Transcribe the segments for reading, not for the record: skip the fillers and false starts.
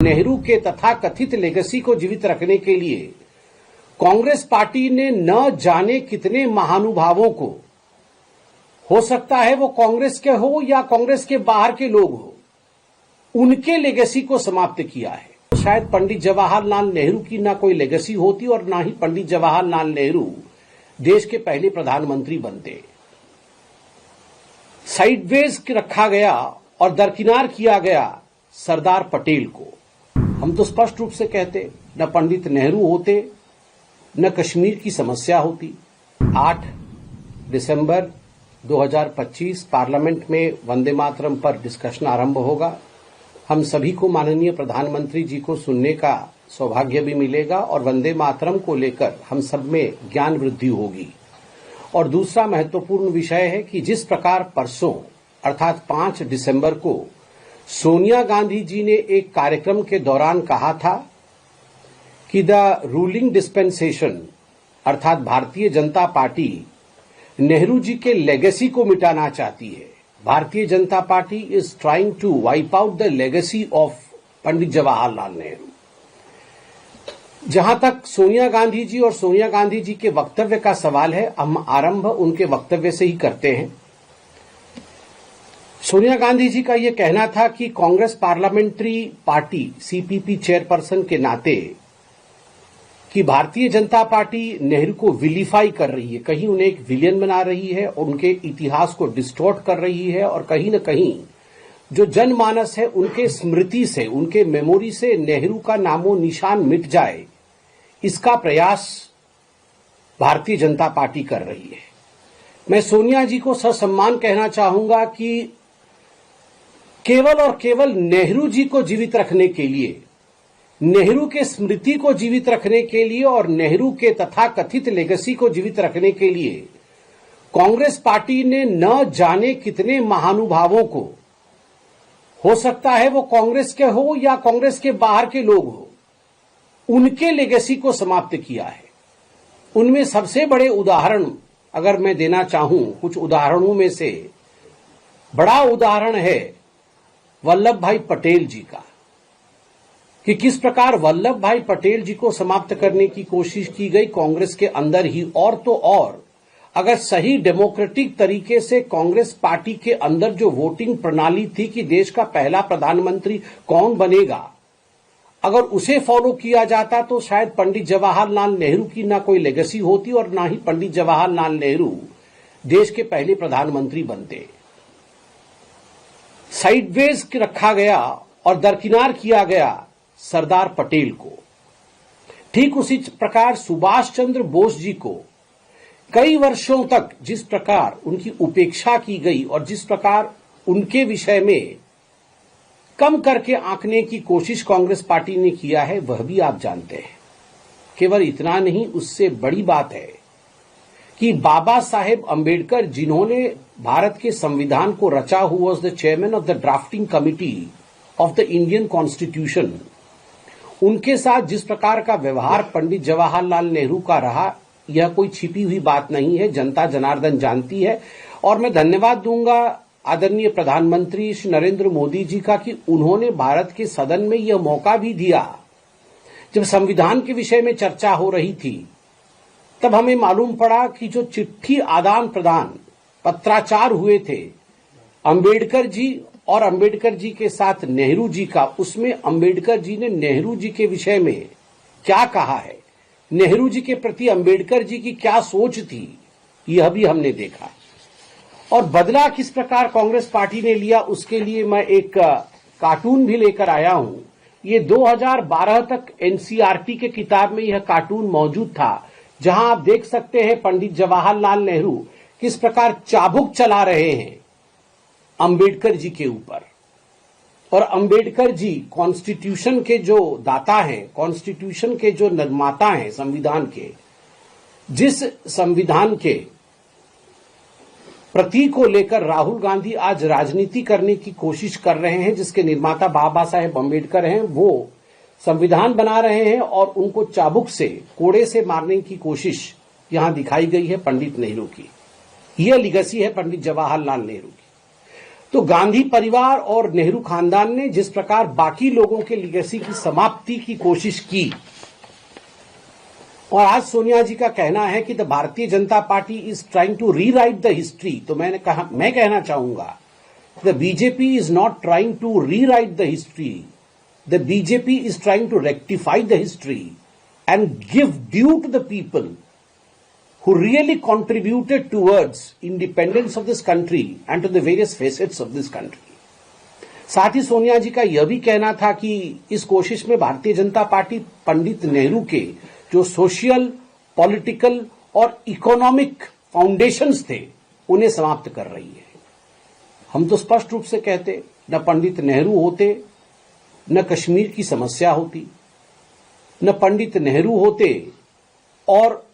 नेहरू के तथाकथित लेगेसी को जीवित रखने के लिए कांग्रेस पार्टी ने न जाने कितने महानुभावों को, हो सकता है वो कांग्रेस के हो या कांग्रेस के बाहर के लोग हो, उनके लेगेसी को समाप्त किया है। शायद पंडित जवाहरलाल नेहरू की ना कोई लेगेसी होती और ना ही पंडित जवाहरलाल नेहरू देश के पहले प्रधानमंत्री बनते। साइडवेज रखा गया और दरकिनार किया गया सरदार पटेल को। हम तो स्पष्ट रूप से कहते, न पंडित नेहरू होते, न कश्मीर की समस्या होती। 8 दिसंबर 2025 पार्लियामेंट में वंदे मातरम पर डिस्कशन आरंभ होगा। हम सभी को माननीय प्रधानमंत्री जी को सुनने का सौभाग्य भी मिलेगा और वंदे मातरम को लेकर हम सब में ज्ञान वृद्धि होगी। और दूसरा महत्वपूर्ण विषय है कि जिस प्रकार परसों अर्थात 5 दिसंबर को सोनिया गांधी जी ने एक कार्यक्रम के दौरान कहा था कि द रूलिंग डिस्पेंसेशन अर्थात भारतीय जनता पार्टी नेहरू जी के लेगेसी को मिटाना चाहती है। Bharatiya Janata party is trying to wipe out the legacy of Pandit Jawaharlal Nehru. जहां तक सोनिया गांधी जी और सोनिया गांधी जी के वक्तव्य का सवाल है, हम आरंभ उनके वक्तव्य से ही करते हैं। सोनिया गांधी जी का यह कहना था कि Congress parliamentary party CPP chairperson के नाते कि भारतीय जनता पार्टी नेहरू को विलीफाई कर रही है, कहीं उन्हें एक विलियन बना रही है, उनके इतिहास को डिस्टॉर्ट कर रही है और कहीं न कहीं जो जनमानस है उनके स्मृति से, उनके मेमोरी से नेहरू का नामो निशान मिट जाए, इसका प्रयास भारतीय जनता पार्टी कर रही है। मैं सोनिया जी को ससम्मान कहना चाहूंगा कि केवल और केवल नेहरू जी को जीवित रखने के लिए, नेहरू के स्मृति को जीवित रखने के लिए और नेहरू के तथाकथित लेगेसी को जीवित रखने के लिए कांग्रेस पार्टी ने न जाने कितने महानुभावों को, हो सकता है वो कांग्रेस के हो या कांग्रेस के बाहर के लोग हो, उनके लेगेसी को समाप्त किया है। उनमें सबसे बड़े उदाहरण अगर मैं देना चाहूं, कुछ उदाहरणों में से बड़ा उदाहरण है वल्लभ भाई पटेल जी का, कि किस प्रकार वल्लभ भाई पटेल जी को समाप्त करने की कोशिश की गई कांग्रेस के अंदर ही। और तो और अगर सही डेमोक्रेटिक तरीके से कांग्रेस पार्टी के अंदर जो वोटिंग प्रणाली थी कि देश का पहला प्रधानमंत्री कौन बनेगा, अगर उसे फॉलो किया जाता तो शायद पंडित जवाहरलाल नेहरू की ना कोई लेगेसी होती और ना ही पंडित जवाहरलाल नेहरू देश के पहले प्रधानमंत्री बनते। साइडवेज रखा गया और दरकिनार किया गया सरदार पटेल को। ठीक उसी प्रकार सुभाष चंद्र बोस जी को कई वर्षों तक जिस प्रकार उनकी उपेक्षा की गई और जिस प्रकार उनके विषय में कम करके आंकने की कोशिश कांग्रेस पार्टी ने किया है, वह भी आप जानते हैं। केवल इतना नहीं, उससे बड़ी बात है कि बाबा साहेब अंबेडकर जिन्होंने भारत के संविधान को रचा, who was the chairman of the drafting committee of the Indian constitution, उनके साथ जिस प्रकार का व्यवहार पंडित जवाहरलाल नेहरू का रहा, यह कोई छिपी हुई बात नहीं है, जनता जनार्दन जानती है। और मैं धन्यवाद दूंगा आदरणीय प्रधानमंत्री श्री नरेंद्र मोदी जी का कि उन्होंने भारत के सदन में यह मौका भी दिया। जब संविधान के विषय में चर्चा हो रही थी तब हमें मालूम पड़ा कि जो चिट्ठी आदान प्रदान, पत्राचार हुए थे अंबेडकर जी और अंबेडकर जी के साथ नेहरू जी का, उसमें अंबेडकर जी ने नेहरू जी के विषय में क्या कहा है, नेहरू जी के प्रति अंबेडकर जी की क्या सोच थी, यह भी हमने देखा। और बदला किस प्रकार कांग्रेस पार्टी ने लिया, उसके लिए मैं एक कार्टून भी लेकर आया हूं। ये 2012 तक एनसीईआरटी के किताब में यह कार्टून मौजूद था, जहां आप देख सकते हैं पंडित जवाहरलाल नेहरू किस प्रकार चाबुक चला रहे हैं अंबेडकर जी के ऊपर। और अंबेडकर जी कॉन्स्टिट्यूशन के जो दाता हैं, कॉन्स्टिट्यूशन के जो निर्माता हैं संविधान के, जिस संविधान के प्रतीक को लेकर राहुल गांधी आज राजनीति करने की कोशिश कर रहे हैं, जिसके निर्माता बाबा साहेब अंबेडकर हैं, वो संविधान बना रहे हैं और उनको चाबुक से, कोड़े से मारने की कोशिश यहां दिखाई गई है पंडित नेहरू की। यह लेगेसी है पंडित जवाहरलाल नेहरू की। तो गांधी परिवार और नेहरू खानदान ने जिस प्रकार बाकी लोगों के लीगेसी की समाप्ति की कोशिश की, और आज सोनिया जी का कहना है कि the Bharatiya Janata party is trying to rewrite the history, तो मैं कहना चाहूंगा the BJP is not trying to rewrite the history, the BJP is trying to rectify the history and give due to the people who really contributed towards independence of this country and to the various facets of this country. साथ ही सोनिया जी का यह भी कहना था कि इस कोशिश में भारतीय जनता पार्टी पंडित नेहरू के जो सोशल, पॉलिटिकल और इकोनॉमिक फाउंडेशंस थे उन्हें समाप्त कर रही है। हम तो स्पष्ट रूप से कहते, न पंडित नेहरू होते, न कश्मीर की समस्या होती, न पंडित नेहरू होते, और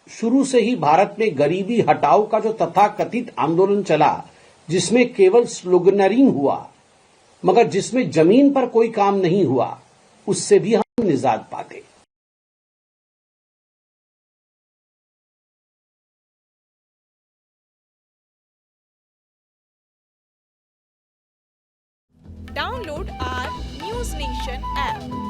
शुरू से ही भारत में गरीबी हटाओ का जो तथाकथित आंदोलन चला, जिसमें केवल स्लोगनरिंग हुआ मगर जिसमें जमीन पर कोई काम नहीं हुआ, उससे भी हम निजात पाते। Download our News Nation app